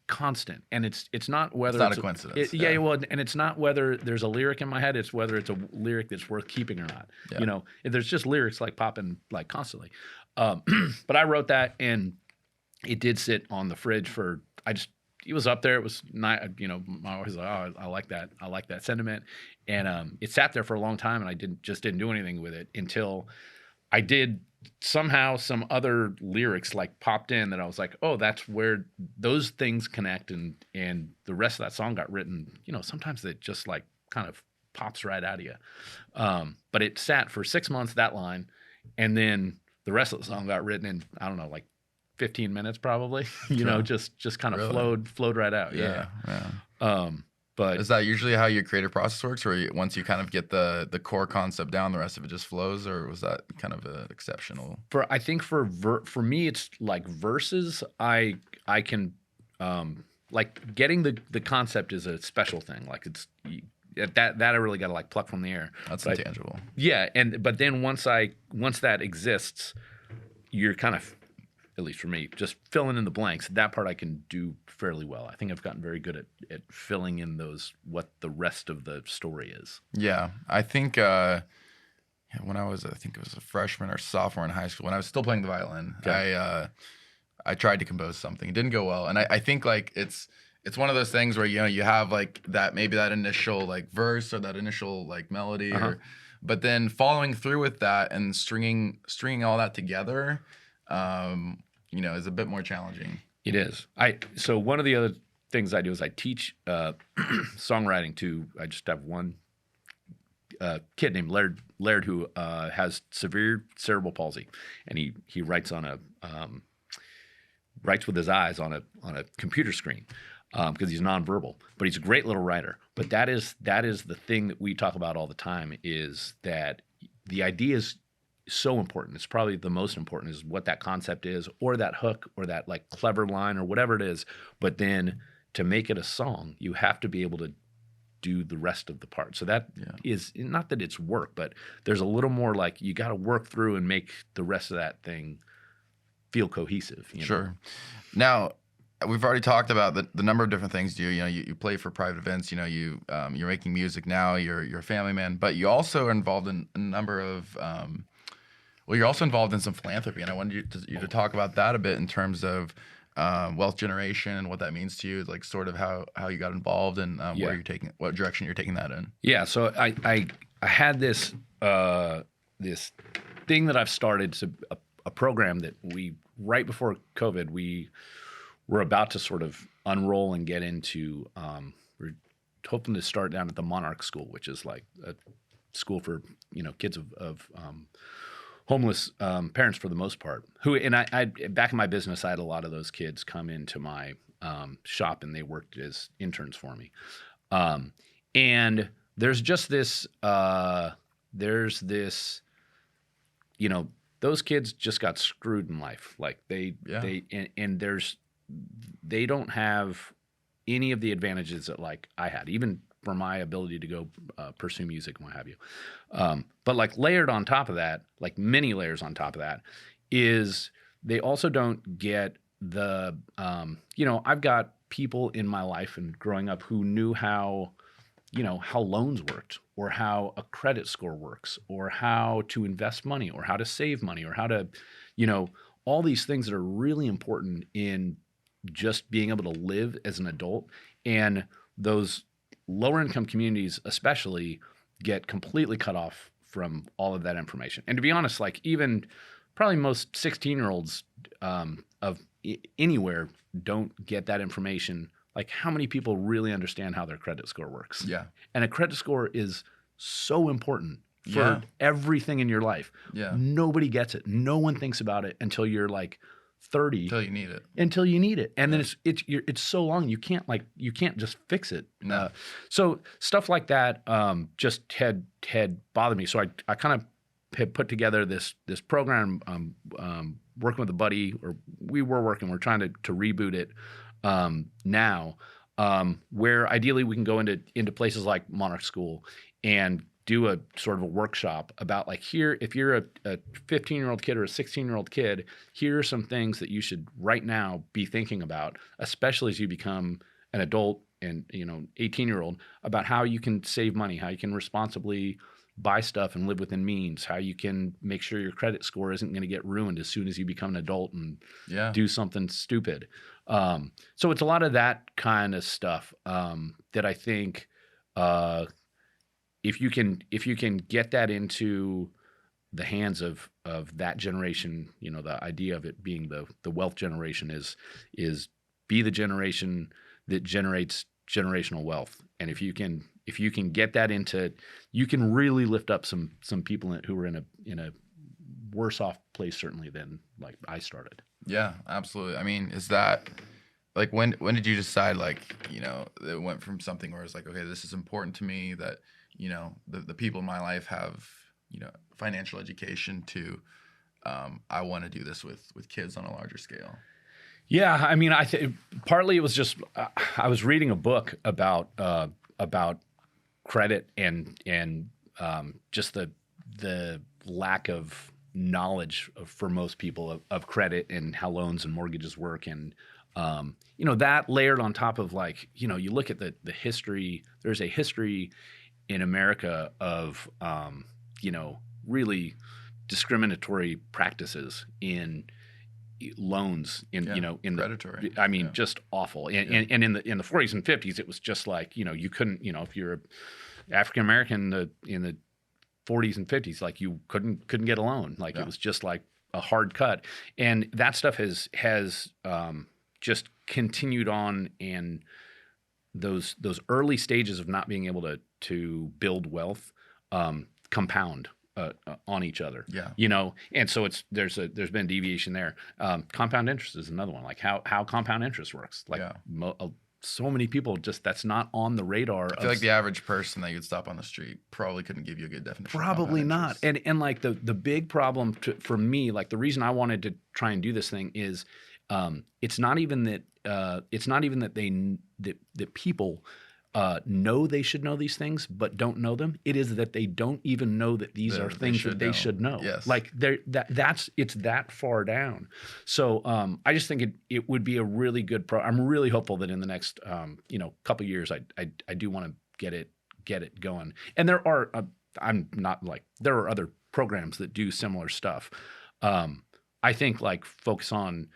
constant, and it's not whether it's not a coincidence. Well, and it's not whether there's a lyric in my head. It's whether it's a lyric that's worth keeping or not. Yeah. If there's just lyrics like popping like constantly. But I wrote that, and it did sit on the fridge for. It was up there. It was not, my wife was like, oh, I like that. I like that sentiment. And it sat there for a long time, and I didn't do anything with it until I did somehow some other lyrics like popped in that I was like, oh, that's where those things connect. And the rest of that song got written, sometimes it just like kind of pops right out of you. But it sat for 6 months, that line. And then the rest of the song got written in, I don't know, like 15 minutes probably, just kind of flowed right out. Yeah. But is that usually how your creative process works, or once you kind of get the core concept down, the rest of it just flows, or was that kind of an exceptional? I think for me, it's like verses. I can like getting the concept is a special thing. Like it's that I really got to like pluck from the air. That's intangible. Yeah, but then once that exists, you're kind of, at least for me, just filling in the blanks. That part I can do fairly well. I think I've gotten very good at filling in what the rest of the story is. Yeah, I think when I think it was a freshman or sophomore in high school, when I was still playing the violin, I tried to compose something. It didn't go well, and I think like it's one of those things where you have like that, maybe that initial like verse or that initial like melody, but then following through with that and stringing all that together. Is a bit more challenging. It is. So one of the other things I do is I teach songwriting I just have one kid named Laird who has severe cerebral palsy, and he writes writes with his eyes on a computer screen because he's nonverbal, but he's a great little writer. But that is the thing that we talk about all the time, is that the idea is so important. It's probably the most important, is what that concept is, or that hook, or that like clever line, or whatever it is. But then to make it a song, you have to be able to do the rest of the part. So that is not that it's work, but there's a little more like you got to work through and make the rest of that thing feel cohesive. Sure. Now, we've already talked about the number of different things you do. You play for private events. You're making music now. You're a family man, but you also are involved in a number of you're also involved in some philanthropy, and I wanted you to talk about that a bit in terms of wealth generation and what that means to you, like sort of how you got involved and what direction you're taking that in. Yeah, so I had this this thing that I've started, a program that right before COVID, we were about to sort of unroll and get into. We're hoping to start down at the Monarch School, which is like a school for kids of homeless parents for the most part. I back in my business, I had a lot of those kids come into my shop, and they worked as interns for me. And there's just this, those kids just got screwed in life. Like they don't have any of the advantages that like I had, even for my ability to go pursue music and what have you. But like layered on top of that, like many layers on top of that, is they also don't get the, I've got people in my life and growing up who knew how how loans worked, or how a credit score works, or how to invest money, or how to save money, or how to, all these things that are really important in just being able to live as an adult. And those lower income communities especially get completely cut off from all of that information. And to be honest, like even probably most 16-year-olds of anywhere don't get that information. Like how many people really understand how their credit score works? Yeah. And a credit score is so important for everything in your life. Yeah. Nobody gets it. No one thinks about it until you're like 30. Until you need it. Until you need it. And then it's so long you can't just fix it. No. So stuff like that just had bothered me. So I kind of had put together this program working with a buddy, or we're trying to reboot it now, where ideally we can go into places like Monarch School and do a sort of a workshop about like, here, if you're a 15-year-old kid or a 16-year-old kid, here are some things that you should right now be thinking about, especially as you become an adult and 18-year-old, about how you can save money, how you can responsibly buy stuff and live within means, how you can make sure your credit score isn't going to get ruined as soon as you become an adult and do something stupid. So it's a lot of that kind of stuff that I think if you can get that into the hands of that generation, the idea of it being the wealth generation is be the generation that generates generational wealth. And if you can get that into, you can really lift up some people who are in a worse off place certainly than like I started. Yeah, absolutely. I mean, is that like when did you decide like, it went from something where it's like, okay, this is important to me that, the people in my life have, financial education to I want to do this with kids on a larger scale? Yeah, I mean, partly it was just I was reading a book about credit and just the lack of knowledge for most people of credit and how loans and mortgages work, and that layered on top of like, you look at the history. There's a history in America of really discriminatory practices in loans in predatory. Just awful. And in the 40s and 50s, it was just like, you couldn't, if you're African American in the 40s and 50s, like you couldn't get a loan. Like it was just like a hard cut. And that stuff has just continued on, and those early stages of not being able to build wealth compound on each other. Yeah. And so there's been deviation there. Compound interest is another one, like how compound interest works. Like so many people that's not on the radar. I feel like the average person that you'd stop on the street probably couldn't give you a good definition. Probably not. And like the big problem for me, like the reason I wanted to try and do this thing is it's not even that that people know they should know these things but don't know them. It is that they don't even know that these are things that they should know. Yes. Like it's that far down. So I just think it would be a really good I'm really hopeful that in the next couple of years I do want to get it going. And there are there are other programs that do similar stuff. I think like focus on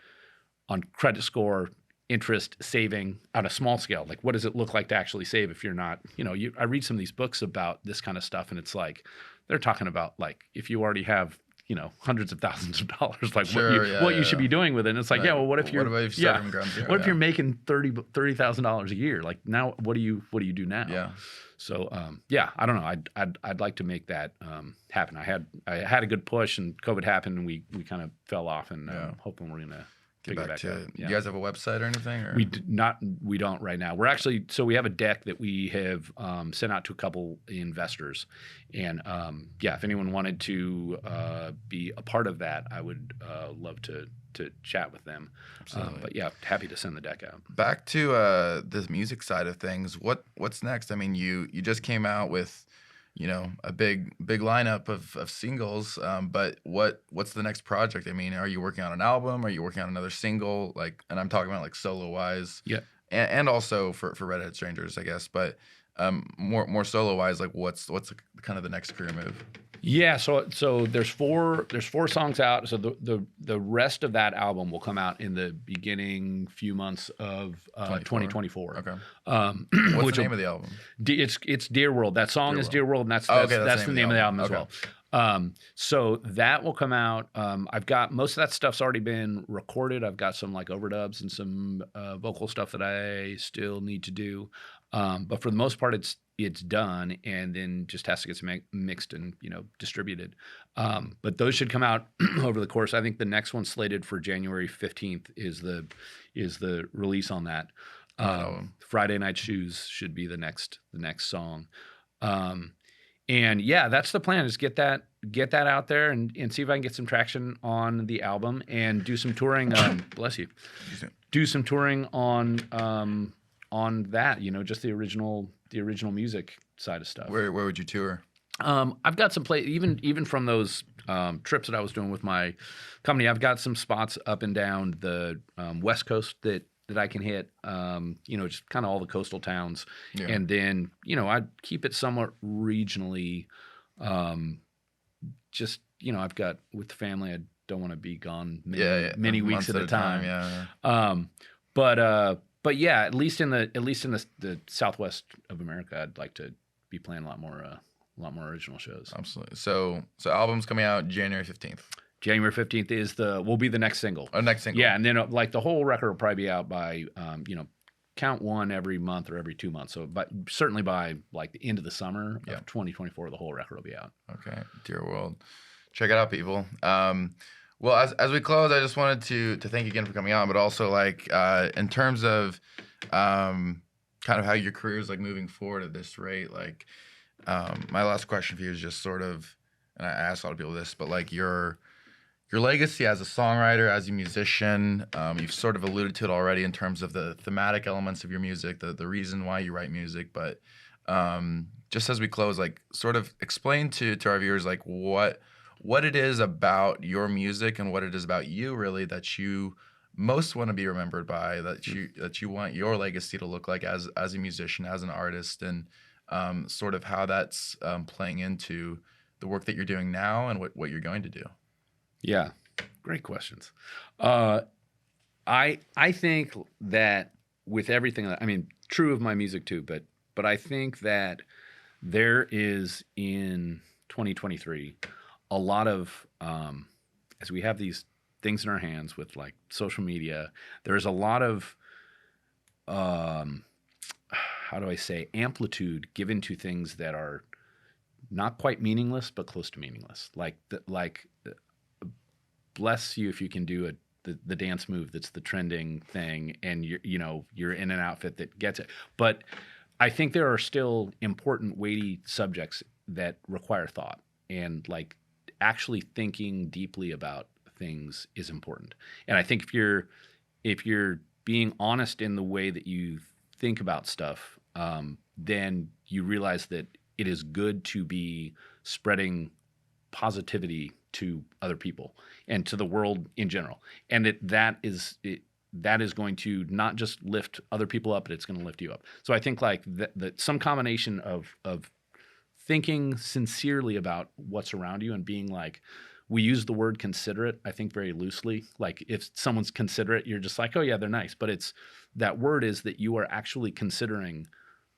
credit score, interest, saving on a small scale. Like, what does it look like to actually save if you're not, I read some of these books about this kind of stuff, and it's like, they're talking about like, if you already have, hundreds of thousands of dollars, like what you should be doing with it. And it's like, right. what if you're, what if you're making $30,000 a year? Like now, what do you do now? Yeah. So, I don't know. I'd like to make that happen. I had a good push, and COVID happened, and we kind of fell off, and hoping we're going to get back to it. Yeah. You guys have a website or anything? Or? We don't right now. We're actually, so we have a deck that we have sent out to a couple investors, and if anyone wanted to be a part of that, I would love to chat with them. But happy to send the deck out. Back to this music side of things. What's next? I mean, you just came out with a big lineup of singles, but what's the next project? I mean, are you working on an album? Are you working on another single? Like, and I'm talking about like solo wise, and also for Redhead Strangers, I guess. But more solo wise, like what's kind of the next career move? Yeah, so there's four songs out. So the rest of that album will come out in the beginning few months of 2024. Okay. What's the name of the album? It's Dear World. That song is Dear World, and that's the name of the album as well. So that will come out. I've got most of that stuff's already been recorded. I've got some like overdubs and some vocal stuff that I still need to do. But for the most part, it's done, and then just has to get mixed and distributed. But those should come out over the course. I think the next one slated for January 15th is the release on that. Friday Night Shoes should be the next song. And yeah, that's the plan, is get that out there and see if I can get some traction on the album and do some touring. Bless you. Do some touring on that, just the original music side of stuff. Where would you tour? I've got some even from those trips that I was doing with my company. I've got some spots up and down the West Coast that I can hit. Just kind of all the coastal towns, and then I'd keep it somewhat regionally. I've got with the family. I don't want to be gone many weeks at a time. But yeah, at least in the Southwest of America, I'd like to be playing a lot more original shows. Absolutely. So album's coming out January 15th. January 15th will be the next single. Oh, next single. Yeah, and then like the whole record will probably be out by count one every month or every 2 months. So, but certainly by like the end of the summer of 2024, the whole record will be out. Okay, Dear World, check it out, people. Well, as we close, I just wanted to thank you again for coming on, but also like in terms of kind of how your career is like moving forward at this rate. Like my last question for you is just sort of, and I ask a lot of people this, but like your legacy as a songwriter, as a musician, you've sort of alluded to it already in terms of the thematic elements of your music, the reason why you write music, but just as we close, like sort of explain to our viewers like what it is about your music and what it is about you really that you most want to be remembered by, that you want your legacy to look like as a musician, as an artist, and sort of how that's playing into the work that you're doing now and what you're going to do. Yeah, great questions. I think that with everything, I mean, true of my music too, but I think that there is in 2023 a lot of as we have these things in our hands with like social media, there's a lot of how do I say, amplitude given to things that are not quite meaningless but close to meaningless. Like bless you if you can do the dance move that's the trending thing and you're in an outfit that gets it. But I think there are still important weighty subjects that require thought, and like actually thinking deeply about things is important. And I think if you're being honest in the way that you think about stuff, then you realize that it is good to be spreading positivity to other people and to the world in general. And that is going to not just lift other people up, but it's going to lift you up. So I think like that some combination of thinking sincerely about what's around you and being like, we use the word considerate, I think, very loosely. Like if someone's considerate, you're just like, oh yeah, they're nice. But that word is that you are actually considering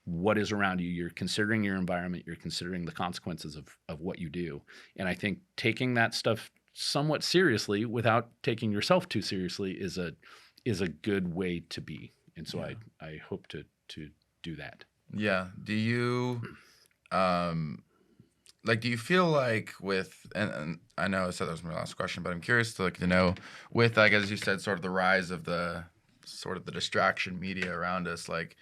what is around you. You're considering your environment. You're considering the consequences of what you do. And I think taking that stuff somewhat seriously without taking yourself too seriously is a good way to be. And so I hope to do that. Yeah. Do you do you feel like with, and I know I said that was my last question, but I'm curious to know with, like, as you said, sort of the rise of the distraction media around us, like,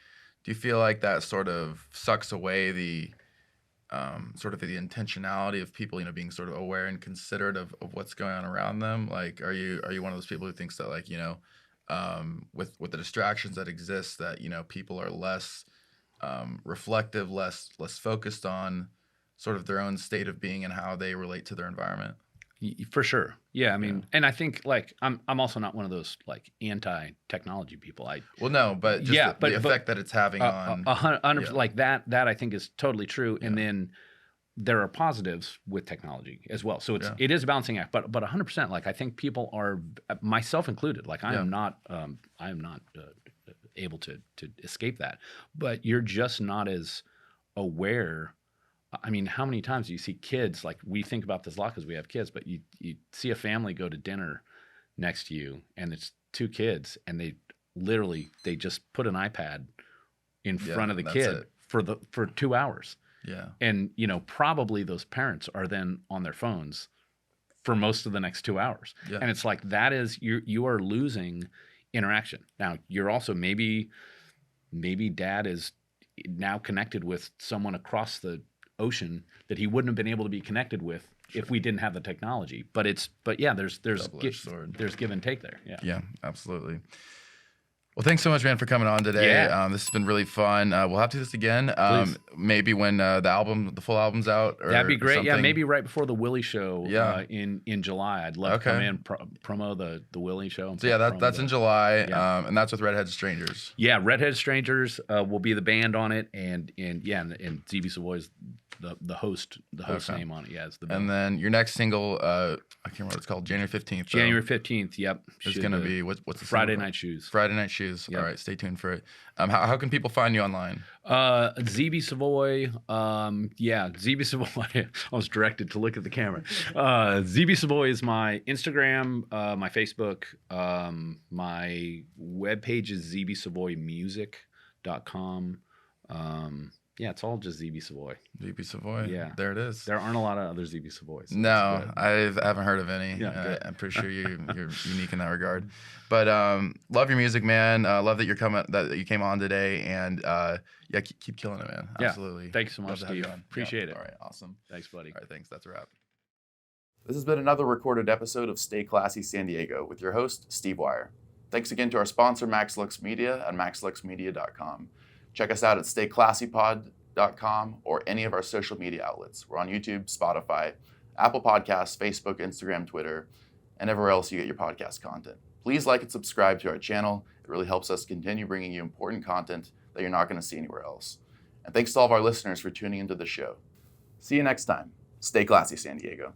do you feel like that sort of sucks away the sort of the intentionality of people, being sort of aware and considerate of what's going on around them? Like, are you one of those people who thinks that, like, with the distractions that exist, that, people are less reflective, less focused on sort of their own state of being and how they relate to their environment? For sure. Yeah, I mean, and I think like I'm also not one of those like anti-technology people. Well, no, but just the effect that it's having on 100%, like that I think is totally true. And then there are positives with technology as well. So it is a balancing act, but 100%, like I think people are, myself included, like I am not able to escape that, but you're just not as aware. I mean, how many times do you see kids, like we think about this a lot because we have kids, but you see a family go to dinner next to you and it's two kids and they just put an iPad in front of the kid for 2 hours. Yeah. And, you know, probably those parents are then on their phones for most of the next 2 hours. Yeah. And it's like, that is, you are losing interaction. Now, you're also maybe dad is now connected with someone across the ocean that he wouldn't have been able to be connected with if we didn't have the technology. But yeah, there's give and take there. Yeah. Yeah, absolutely. Well, thanks so much, man, for coming on today. Yeah. This has been really fun. We'll have to do this again. Maybe when the full album's out. That'd be great. Yeah, maybe right before the Willie show. In July, I'd love to come in promo the Willie show. So that's in July, and that's with Redhead Strangers. Yeah, Redhead Strangers will be the band on it, and ZB Savoy's the host name on it. Yeah, it's the band. And then your next single, I can't remember what it's called. January 15th. January 15th. Yep. It's gonna be what's the Friday Night Shoes. Friday Night Shoes. Yep. All right, stay tuned for it. How can people find you online? ZB Savoy. ZB Savoy. I was directed to look at the camera. ZB Savoy is my Instagram, my Facebook. My webpage is zbsavoymusic.com. It's all just ZB Savoy. ZB Savoy. Yeah. There it is. There aren't a lot of other ZB Savoys. So no, I haven't heard of any. Yeah, I'm pretty sure you're unique in that regard. But love your music, man. Love that you came on today, and keep killing it, man. Absolutely. Thanks so much, Steve. Appreciate it. All right, awesome. Thanks, buddy. All right, thanks. That's a wrap. This has been another recorded episode of Stay Classy San Diego with your host, Steve Wire. Thanks again to our sponsor, MaxLux Media and maxluxmedia.com. Check us out at stayclassypod.com or any of our social media outlets. We're on YouTube, Spotify, Apple Podcasts, Facebook, Instagram, Twitter, and everywhere else you get your podcast content. Please like and subscribe to our channel. It really helps us continue bringing you important content that you're not going to see anywhere else. And thanks to all of our listeners for tuning into the show. See you next time. Stay classy, San Diego.